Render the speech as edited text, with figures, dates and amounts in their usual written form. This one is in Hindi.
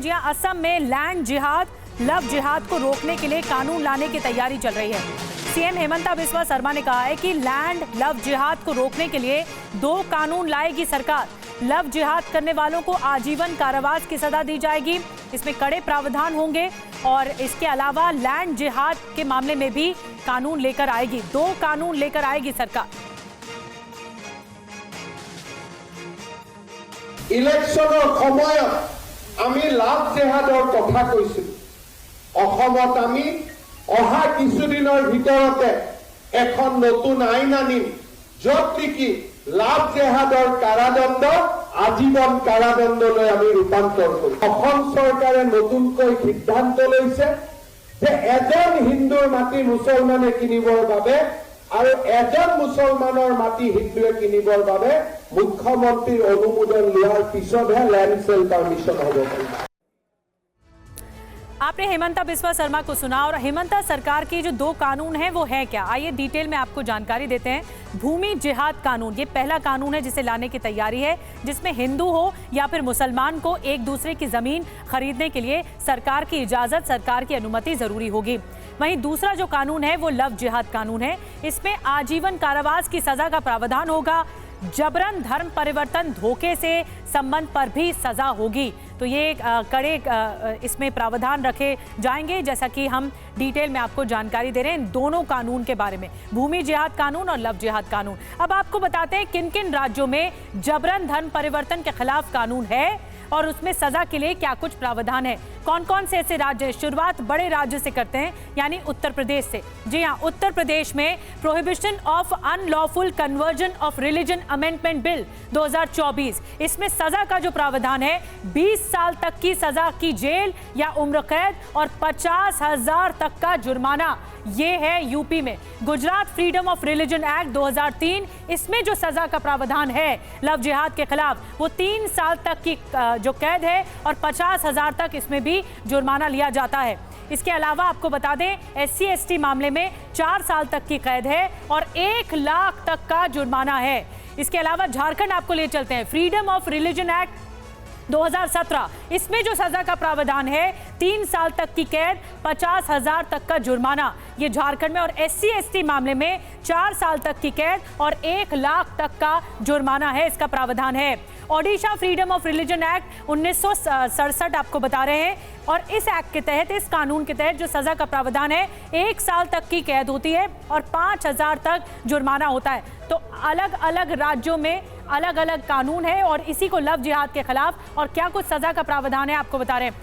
जी हां, असम में लैंड जिहाद, लव जिहाद को रोकने के लिए कानून लाने की तैयारी चल रही है। सीएम हेमंता बिस्वा शर्मा ने कहा है कि लैंड लव जिहाद को रोकने के लिए 2 कानून लाएगी सरकार। लव जिहाद करने वालों को आजीवन कारावास की सजा दी जाएगी, इसमें कड़े प्रावधान होंगे और इसके अलावा लैंड जिहाद के मामले में भी कानून लेकर आएगी। 2 कानून लेकर आएगी सरकार। इलेक्शনৰ সময়ত আমি লাভ জেহাদৰ কথা কৈছিল। অসমত আমি অহা কিছুদিনৰ ভিতৰতে এখন নতুন আইন আনিম য'ত নেকি লাভ জেহাদৰ কাৰাদণ্ড আজীৱন কাৰাদণ্ডলৈ আমি ৰূপান্তৰ কৰিম। অসম চৰকাৰে নতুনকৈ সিদ্ধান্ত লৈছে যে এজন হিন্দুৰ মাটি মুছলমানে কিনিবৰ বাবে আৰু এজন মুছলমানৰ মাটি হিন্দুৱে কিনিবৰ বাবে মুখ্যমন্ত্ৰীৰ অনুমোদন লোৱাৰ পিছতহে ল্যান্ড সেল পারমিশন হ'ব পাৰিব। आपने हेमंता बिस्वा शर्मा को सुना और हेमंता सरकार की जो 2 कानून हैं वो है क्या, आइए डिटेल में आपको जानकारी देते हैं। भूमि जिहाद कानून, ये पहला कानून है जिसे लाने की तैयारी है, जिसमें हिंदू हो या फिर मुसलमान को एक दूसरे की जमीन खरीदने के लिए सरकार की इजाजत, सरकार की अनुमति जरूरी होगी। वहीं दूसरा जो कानून है वो लव जिहाद कानून है, इसमें आजीवन कारावास की सजा का प्रावधान होगा। जबरन धर्म परिवर्तन, धोखे से संबंध पर भी सजा होगी। तो ये कड़े इसमें प्रावधान रखे जाएंगे, जैसा कि हम डिटेल में आपको जानकारी दे रहे हैं इन दोनों कानून के बारे में, भूमि जिहाद कानून और लव जिहाद कानून। अब आपको बताते हैं किन किन राज्यों में जबरन धर्म परिवर्तन के खिलाफ कानून है और उसमें सजा के लिए क्या कुछ प्रावधान है। कौन कौन से ऐसे राज्य हैं? शुरुआत बड़े राज्य से करते हैं, यानी उत्तर प्रदेश से। जी हाँ, उत्तर प्रदेश में prohibition of unlawful conversion of religion amendment bill 2024, इसमें सजा का जो प्रावधान है 20 साल तक की सजा की जेल या उम्र कैद और 50,000 तक का जुर्माना, ये है यूपी में। Gujarat freedom of religion act 2003, इसमें जो सजा का प्रावधान है लव जिहाद के खिलाफ वो 3 साल तक की जो कैद है और 50,000 तक इसमें भी जुर्माना लिया जाता है। इसके अलावा आपको बता दें SC/ST मामले में 4 साल तक की कैद है और 1 लाख तक का जुर्माना है। इसके अलावा झारखंड आपको ले चलते हैं, फ्रीडम ऑफ रिलीजन एक्ट 2017, इसमें जो सजा का प्रावधान है 3 साल तक की कैद, 50,000 तक का जुर्माना, ये झारखंड में। और SC/ST मामले में 4 साल तक की कैद और 1 लाख तक का जुर्माना है, इसका प्रावधान है। Odisha freedom of religion act 1967 आपको बता रहे हैं और इस एक्ट के तहत, इस कानून के तहत जो सजा का प्रावधान है 1 साल तक की कैद होती है और 5,000 तक जुर्माना होता है। तो अलग अलग राज्यों में अलग अलग कानून है और इसी को लव जिहाद के खिलाफ और क्या कुछ सजा का प्रावधान है आपको बता रहे हैं।